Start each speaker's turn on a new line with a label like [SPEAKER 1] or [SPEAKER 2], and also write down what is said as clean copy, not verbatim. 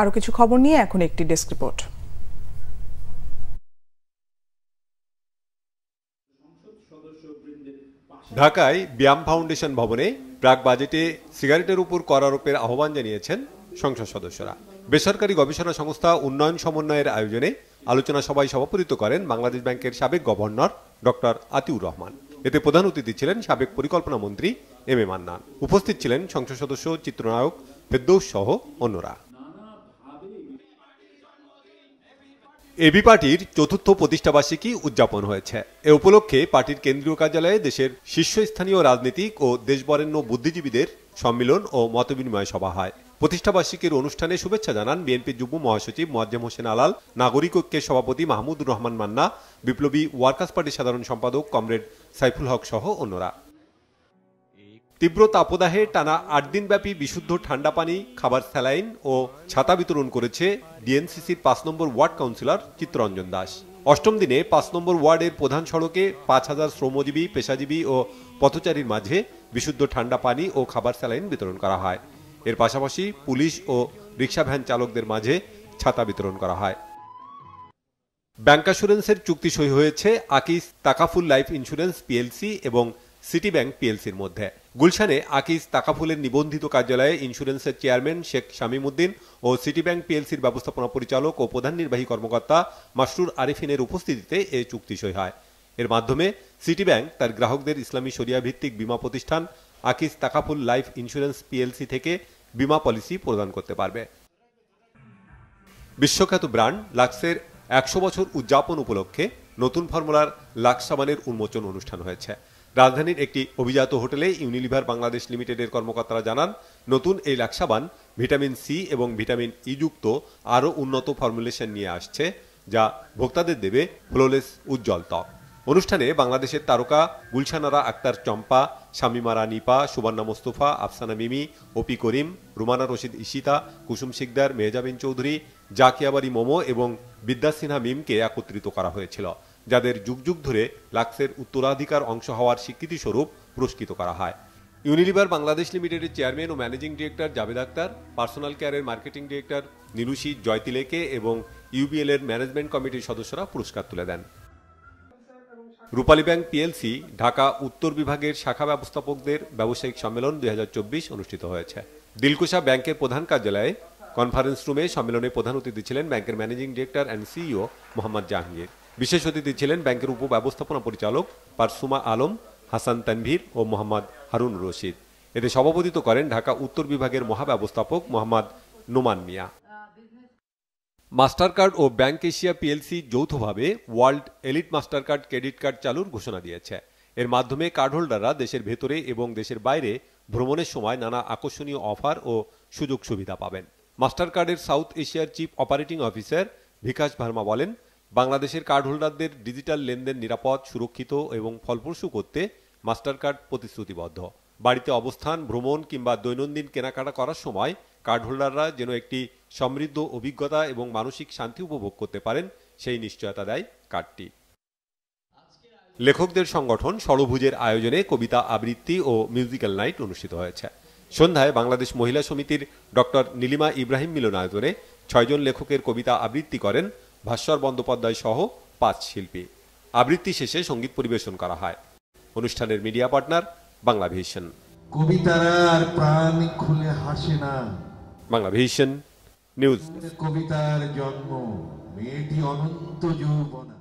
[SPEAKER 1] আরও কিছু খবর নিয়ে এখন একটি ডেস্ক রিপোর্ট।
[SPEAKER 2] ঢাকায় ব্যায়াম ফাউন্ডেশন ভবনে প্রাক বাজেটে সিগারেটের উপর কর আরোপের আহ্বান জানিয়েছেন সংসদ সদস্যরা। বেসরকারি গবেষণা সংস্থা উন্নয়ন সমন্বয়ের আয়োজনে আলোচনা সভায় সভাপতিত্ব করেন বাংলাদেশ ব্যাংকের সাবেক গভর্নর ডক্টর আতিউর রহমান। এতে প্রধান অতিথি ছিলেন সাবেক পরিকল্পনা মন্ত্রী এম এ মান্নান। উপস্থিত ছিলেন সংসদ সদস্য চিত্রনায়ক ফেরদৌস সহ অন্যরা। এবি পার্টির চতুর্থ প্রতিষ্ঠাবার্ষিকী উদযাপন হয়েছে। এ উপলক্ষে পার্টির কেন্দ্রীয় কার্যালয়ে দেশের শীর্ষস্থানীয় রাজনীতিক ও দেশবরেণ্য বুদ্ধিজীবীদের সম্মিলন ও মতবিনিময় সভা হয়। প্রতিষ্ঠাবার্ষিকীর অনুষ্ঠানে শুভেচ্ছা জানান বিএনপির যুগ্ম মহাসচিব মোয়াজ্জেম হোসেন আলাল, নাগরিক ঐক্যের সভাপতি মাহমুদুর রহমান মান্না, বিপ্লবী ওয়ার্কার্স পার্টির সাধারণ সম্পাদক কমরেড সাইফুল হক সহ অন্যরা। তীব্র তাপদাহে টানা ৮ দিনব্যাপী বিশুদ্ধ ঠান্ডা পানি, খাবার, স্যালাইন ও ছাতা বিতরণ করেছে ডিএনসিসির ৫ নম্বর ওয়ার্ড কাউন্সিলর চিত্তরঞ্জন দাস। অষ্টম দিনে ৫ নম্বর ওয়ার্ডের প্রধান সড়কে ৫,০০০ শ্রমজীবী, পেশাজীবী ও পথচারীর মাঝে বিশুদ্ধ ঠান্ডা পানি ও খাবার, স্যালাইন বিতরণ করা হয়। এর পাশাপাশি পুলিশ ও রিক্সা ভ্যান চালকদের মাঝে ছাতা বিতরণ করা হয়। ব্যাংক অ্যাসুরেন্সের চুক্তি সই হয়েছে আকিস তাকাফুল লাইফ ইন্স্যুরেন্স পিএলসি এবং সিটি ব্যাংক পিএলসির মধ্যে। গুলশানে আকিস তাকাফুলের নিবন্ধিত কার্যালয়ে ইন্স্যুরেন্সের চেয়ারম্যান শেখ শামীম উদ্দিন ও সিটি ব্যাংক পিএলসির ব্যবস্থাপনা পরিচালক ও প্রধান নির্বাহী কর্মকর্তা মাসরুর আরিফিনের উপস্থিতিতে এই চুক্তি সই হয়। এর মাধ্যমে সিটি ব্যাংক তার গ্রাহকদের ইসলামী শরিয়া ভিত্তিক বীমা প্রতিষ্ঠান আকিস তাকাফুল লাইফ ইন্স্যুরেন্স পিএলসি থেকে বীমা পলিসি প্রদান করতে পারবে। বিশ্বখ্যাত ব্র্যান্ড লাক্সের ১০০ বছর উদযাপন উপলক্ষে নতুন ফর্মুলার লাক্স সাবানের উন্মোচন অনুষ্ঠান হয়েছে। রাজধানীর একটি অভিজাত হোটেলে ইউনিলিভার বাংলাদেশ লিমিটেডের কর্মকর্তারা জানান, নতুন এই লাক্স সাবান ভিটামিন সি এবং ভিটামিন ই যুক্ত আরও উন্নত ফর্মুলেশন নিয়ে আসছে, যা ভোক্তাদের দেবে ফ্লোলেস উজ্জ্বল ত্বক। অনুষ্ঠানে বাংলাদেশের তারকা গুলশানারা আক্তার চম্পা, শামিমারা নিপা, সুবর্ণা মোস্তফা, আফসানা মিমি, ওপি করিম, রুমানা রশিদ ঈশিতা, কুসুম শিকদার, মেহজাবিন চৌধুরী, জাকিয়াবাড়ি মোমো এবং বিদ্যা সিনহা মিমকে একত্রিত করা হয়েছিল, যাদের যুগ যুগ ধরে লাক্সের উত্তরাধিকার অংশ হওয়ার স্বীকৃতি স্বরূপ পুরস্কৃত করা হয়। ইউনিলিভার বাংলাদেশ লিমিটেডের চেয়ারম্যান ও managing director Javed Akhtar, personal কেয়ারের মার্কেটিং ডিরেক্টর নীলুষি জয়তিলেকে এবং ইউবিএল এর ম্যানেজমেন্ট কমিটির সদস্যরা পুরস্কার তুলে দেন। রূপালী ব্যাংক পিএলসি ঢাকা উত্তর বিভাগের শাখা ব্যবস্থাপকদের ব্যবসায়িক সম্মেলন ২০২৪ অনুষ্ঠিত হয়েছে। দিলকুশা ব্যাংকের প্রধান কার্যালয়ে কনফারেন্স রুমে সম্মেলনে প্রধান অতিথি ছিলেন ব্যাংকের managing director and CEO Mohammad Jahangir. বিশেষ অতিথি ছিলেন ব্যাংকের উপব্যবস্থাপনা পরিচালক পারসুমা আলম, হাসান তানভীর ও মোহাম্মদ হারুন রশিদ। এতে সভাপতিত্ব করেন ঢাকা উত্তর বিভাগের মহাব্যবস্থাপক মোহাম্মদ নোমান মিয়া। মাস্টার কার্ড ও ব্যাংক এশিয়া পিএলসি যৌথভাবে world elite master card credit card চালুর ঘোষণা দিয়েছে। এর মাধ্যমে কার্ড হোল্ডাররা দেশের ভেতরে এবং দেশের বাইরে ভ্রমণের সময় নানা আকর্ষণীয় অফার ও সুযোগ সুবিধা পাবেন। মাস্টার কার্ডের সাউথ এশিয়ার চিফ অপারেটিং অফিসার বিকাশ ভার্মা বলেন, বাংলাদেশের কার্ড হোল্ডারদের ডিজিটাল লেনদেন নিরাপদ, সুরক্ষিত এবং ফলপ্রসূ করতে মাস্টার কার্ড প্রতিশ্রুতিবদ্ধ। বাড়িতে অবস্থান, ভ্রমণ কিংবা দৈনন্দিন কেনাকাটা করার সময় কার্ড হোল্ডাররা যেন একটি সমৃদ্ধ অভিজ্ঞতা এবং মানসিক শান্তি উপভোগ করতে পারেন, সেই নিশ্চয়তা দেয় কার্ডটি। লেখকদের সংগঠন ষড়ভুজের আয়োজনে কবিতা আবৃত্তি ও মিউজিক্যাল নাইট অনুষ্ঠিত হয়েছে। সন্ধ্যায় বাংলাদেশ মহিলা সমিতির ডক্টর নীলিমা ইব্রাহিম মিলনায়তনে ৬ জন লেখকের কবিতা আবৃত্তি করেন ভাস্বর বন্দ্যোপাধ্যায় সহ ৫ শিল্পী। আবৃত্তি শেষে সঙ্গীত পরিবেশন করা হয়। অনুষ্ঠানের মিডিয়া পার্টনার বাংলা ভিশন।
[SPEAKER 3] কবিতারা আর প্রাণ খুলে হাসে না।
[SPEAKER 2] Bangla vision news.
[SPEAKER 3] কবিতার জন্ম মেয়েটি অনন্ত যৌবনা।